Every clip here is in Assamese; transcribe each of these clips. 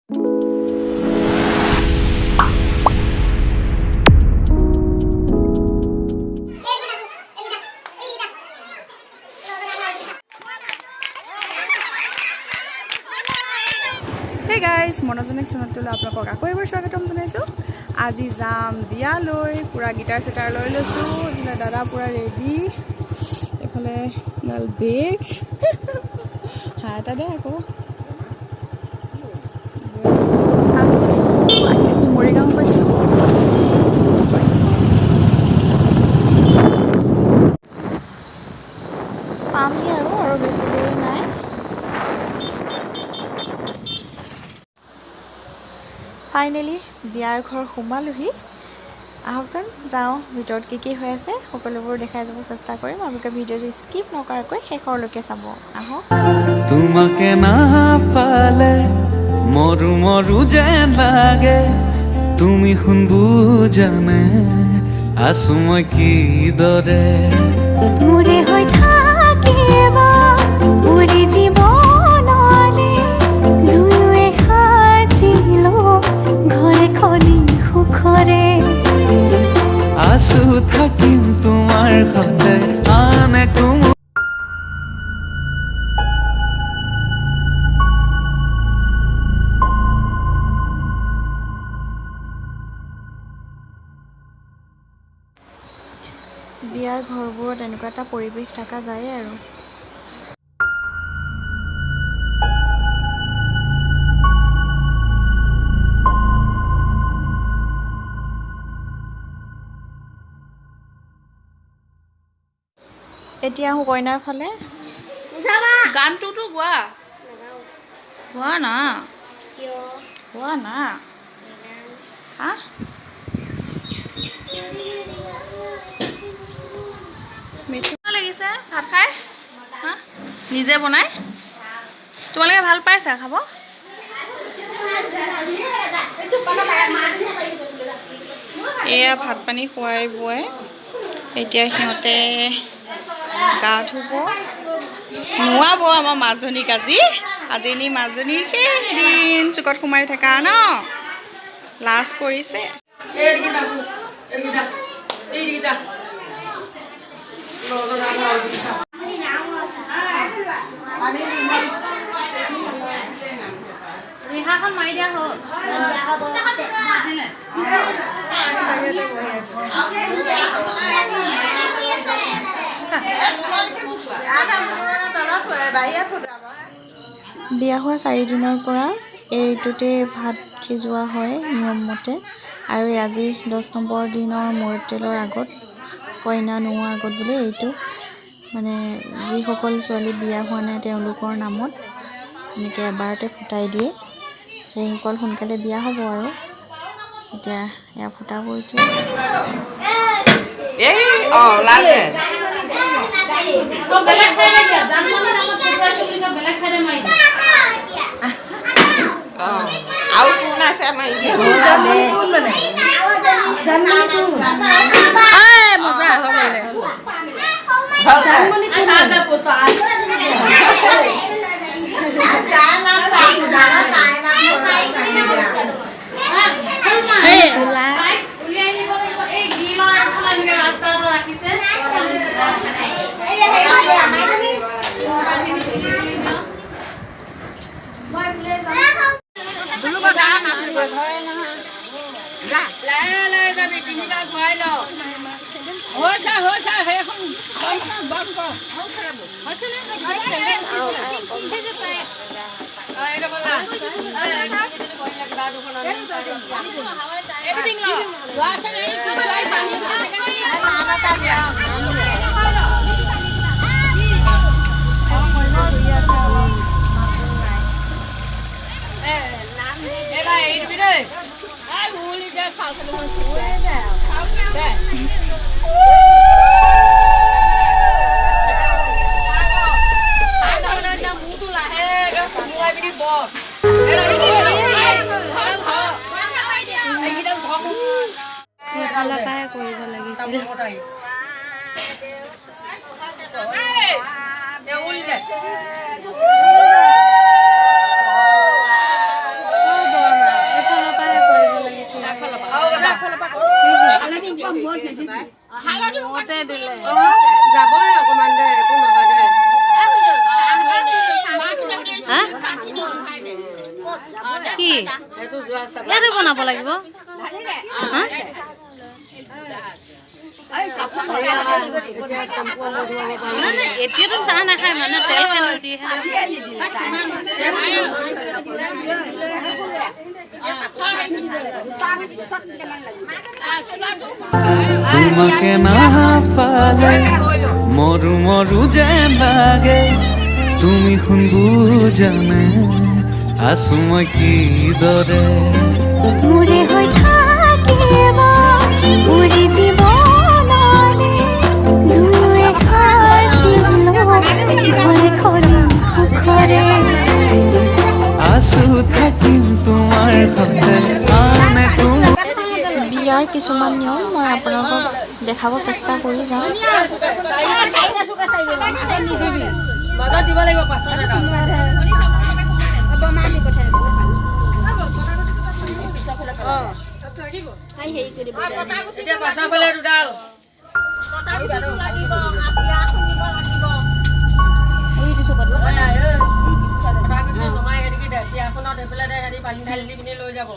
Hey guys, Monogenex channel আপোনালোকক আকৌ এবাৰ স্বাগতম জনাইছো। আজি যাম বিয়ালৈ, পুৰা গিটাৰ সেটাৰ লৈ লৈছো। এফালে দাদা পুৰা ৰেডি, এফালে লাল বেগ হাই এটা দে আকৌ মৰিগাঁও পাইছো। পামহি আৰু বেছি দেৰি নাই। ফাইনেলি বিয়াৰ ঘৰ সোমালোহি। আহকচোন যাওঁ, ভিতৰত কি হৈ আছে সকলোবোৰ দেখাই যাব চেষ্টা কৰিম। আপোনালোকে ভিডিঅ'টো স্কিপ নকৰাকৈ শেষৰলৈকে চাব। আহক। তোমাকে না পালে মৰু মৰু যেন লাগে, তুমি বুজানে আছো মই কিদৰে। মোৰে হৈ থাকিবা মোৰে জীৱনলে, দুয়োৱে সাজিলো ঘৰে খনি সুখৰে। আছো থাকিম তোমাৰ সতে আন একো। বিয়াৰ ঘৰবোৰত এনেকুৱা এটা পৰিৱেশ থকা যায় আৰু। এতিয়া আহোঁ কইনাৰ ফালে। গানটোতো গোৱা গোৱা না, গোৱা না। হা মিঠা লাগিছে ভাত খাই, হা নিজে বনাই। তোমালোকে ভাল পাইছা খাব? এয়া ভাত পানী খুৱাই বুৱাই এতিয়া সিহঁতে গা ধুব, নোৱাব আমাৰ মাজনীক। আজি নি মাজনী সেইদিন চুকত সোমাই থকা ন, লাজ কৰিছে। ৰিহাখন মাৰি দিয়া হ'ল। বিয়া হোৱা 4 দিনৰ পৰা এইটোতে ভাত সিজোৱা হয় নিয়ম মতে। আৰু আজি 10 নম্বৰ দিনৰ মূৰতেলৰ আগত, কইনা নোহোৱাৰ আগত বোলে এইটো মানে যিসকল ছোৱালী বিয়া হোৱা নাই তেওঁলোকৰ নামত এনেকৈ এবাৰতে ফুটাই দিয়ে। সেইসকল সোনকালে বিয়া হ'ব আৰু। এতিয়া এয়া ফুটাব এতিয়া। যাবই অকমান দে একো নহয় দে কি এইটো যোৱা চাব ইয়াতে বনাব লাগিব এতিয়াতো চাহ নাখায় মানে তেল ফেল দিয়ে তোমাকে না পালে মরু মরু যেন লাগে তুমি শুন বুজানে আছো মই কি দৰে মোৰে হৈ থাকিব মোৰে জীৱনলে দুয়ে খাজিলো ঘৰে খৰি সুখৰে আছো থাকিম তোমাৰ সতে আনে বিয়াৰ কিছুমান নিয়ম মই আপোনালোকক দেখাব চেষ্টা কৰি যাম মাজত দিব লাগিব পাছত এটা এতিয়া পাছৰ ফালে দুডাল বিয়াখনত এইফালে হেৰি পানী ঢালি দি পিনি লৈ যাব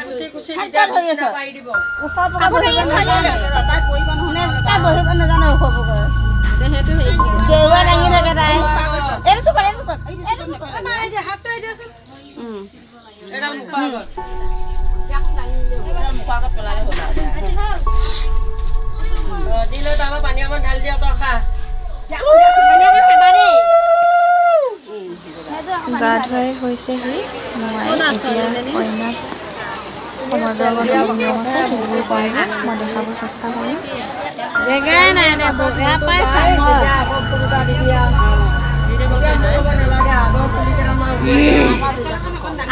কুচি কুচি পাৰি দিব এডাল মুখৰ আগত দি লৈ তাৰপৰা পানী অকণ ঢালি দিয়া তই খা গা ধুৱাই হৈছেহি মই এতিয়া কইনাক সমাজৰ লগত নিয়ম আছে সেইবোৰ কৰিব মই দেখাব চেষ্টা কৰিম জেগাই নাই দে বগা পাইছা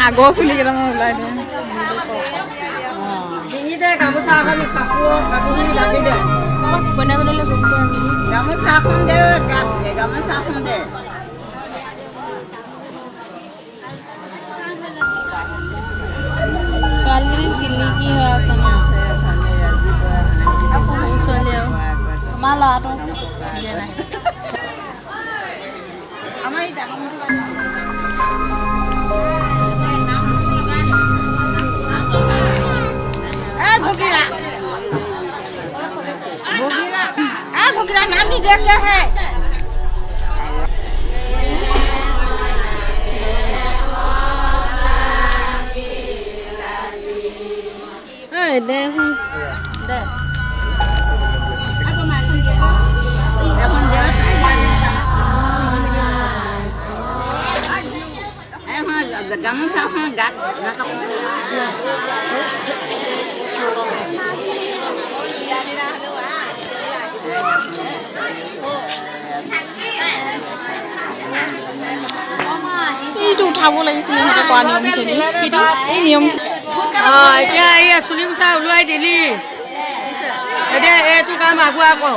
আগৰ চুলি কেইটামান ওলাই দিয়ে ডিঙিতে গামোচা এখন কাপোৰখিনি লাগি দে গামোচাখন দে গামোচাখন দে ছোৱালীজনী তিলিকি হৈ আছে ন সৰু ছোৱালী আৰু আমাৰ ল'ৰাটো দিয়া নাই আমাৰ এই ডাঙৰ भोगिरा नाम नहीं देख के है दे गामोचा गात এইটো উঠাব লাগিছিলে সিহঁতে কৰা নিয়মখিনি এই নিয়ম এতিয়া এই চুলি কুচা ওলোৱাই দিলি এতিয়া এইটো কাম আগুৱাই কৰ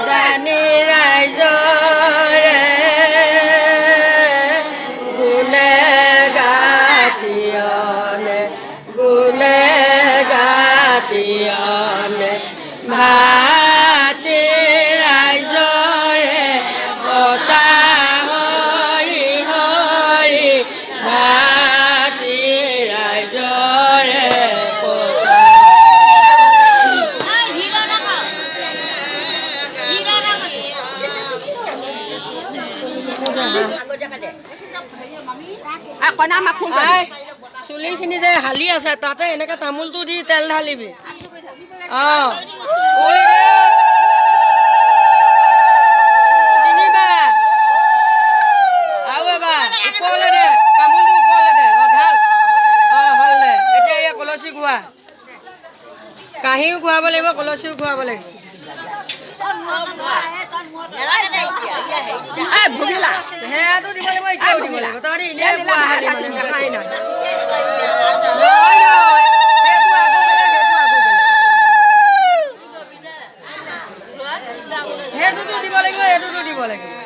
জানি ৰাইজৰে গুণে গাতিয়নে ভাতি ৰাইজৰে পতা হৰি হৰি ভাতি ৰাইজৰে পতা চুলিখিনি যে হালি আছে তাতে এনেকে তামোলটো দি তেল ঢালিবি অঁ উলি দে তিনিবাৰ আৰু এবাৰ ওপৰলৈ দে তামোলটো ওপৰলৈ দে অঁ ঢাল অঁ হ'ল দে এতিয়া এই কলচী ঘোৱা কাঁহীও ঘূৰাব লাগিব কলচীও ঘূৰাব লাগিব সেয়াটো দিব লাগিব এতিয়াও দিব লাগিব তহঁতি এনেই পোৱা হালি মানে দেখাই নাই সেইটোতো দিব লাগিব এইটোতো দিব লাগিব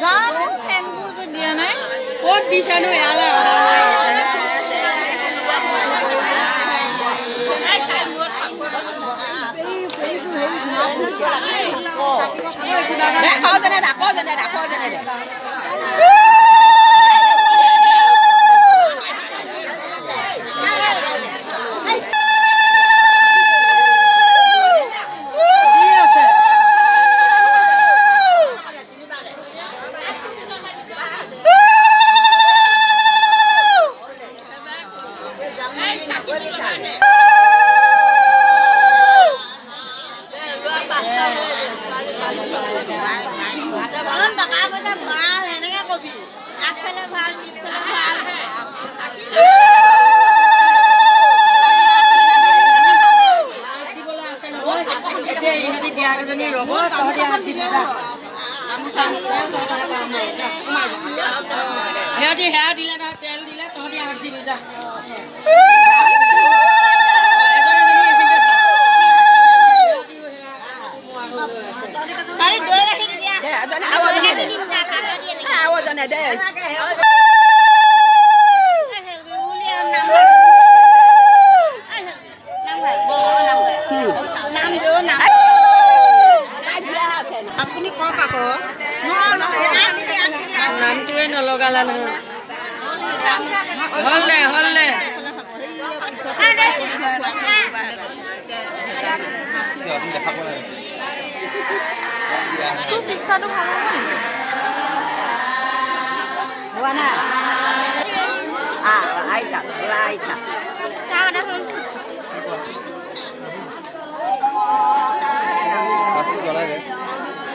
জানো ফেনবোৰ যে দিয়া নাই ক'ত দিছানো ইয়ালৈ ইহঁতি দিয়া কেইজনী ৰ'ব তহঁতি হাত দিবি সিহঁতি সেয়া দিলে তেল দিলে তহঁতি হাত দিবি যা আপুনি কওক আকৌ নামটোৱে নলগালা নহয় হ'ল দে হোৱা নাই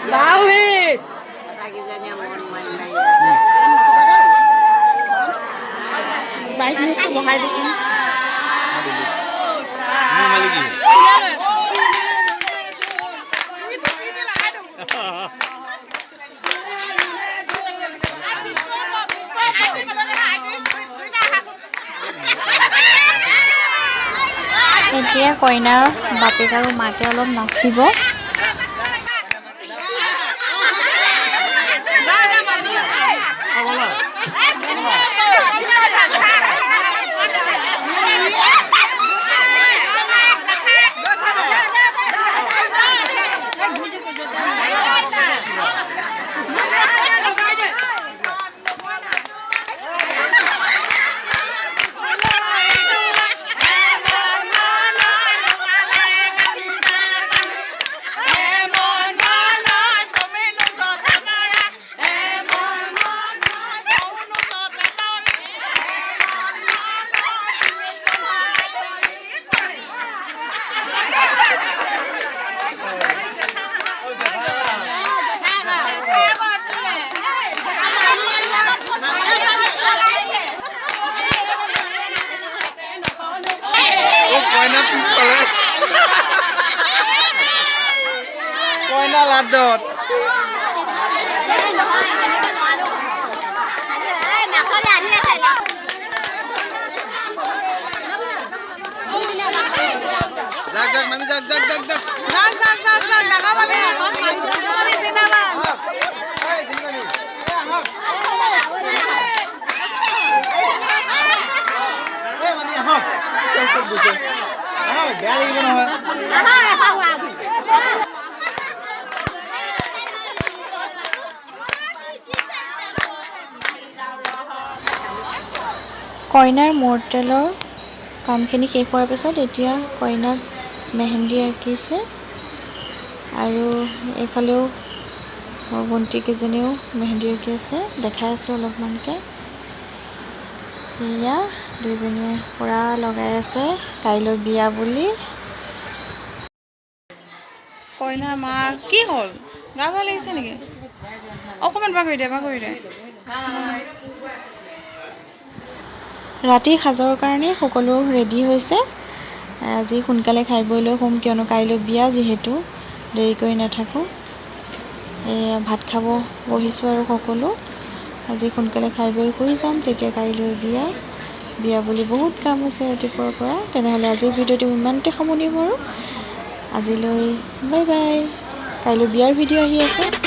Lauhit! Baik ini tuh bahaya di sini. এতিয়া কইনাৰ বাপেক আৰু মাকে অলপ নাচিব কইনা লাড্ডত যাক মামি যাক ডাঙৰ বাবে জিন্দাবাদ বেয়া লাগিব নহয় কইনাৰ মূৰতেলৰ কামখিনি শেষ হোৱাৰ পিছত এতিয়া কইনাক মেহেন্দি আঁকিছে আৰু এইফালেও মোৰ ভণ্টিকেইজনীও মেহেন্দি আঁকি আছে দেখাই আছোঁ অলপমানকৈ এয়া দুইজনীয়ে পূৰা লগাই আছে কাইলৈ বিয়া বুলি কইনাৰ মা কি হ'ল গা ভাল লাগিছে নেকি অকণমান বাগৰি দে ৰাতিৰ সাজৰ কাৰণে সকলো ৰেডি হৈছে আজি সোনকালে খাই বৈ লৈ শুম কিয়নো কাইলৈ বিয়া যিহেতু দেৰি কৰি নাথাকোঁ এয়া ভাত খাব বহিছোঁ আৰু সকলো আজি সোনকালে খাই বৈ শুই যাম তেতিয়া কাইলৈ বিয়া বুলি বহুত কাম আছে ৰাতিপুৱাৰ পৰা তেনেহ'লে আজিৰ ভিডিঅ'টো ইমানতে সামৰণি মাৰোঁ আজিলৈ বাই বাই কাইলৈ বিয়াৰ ভিডিঅ' আহি আছে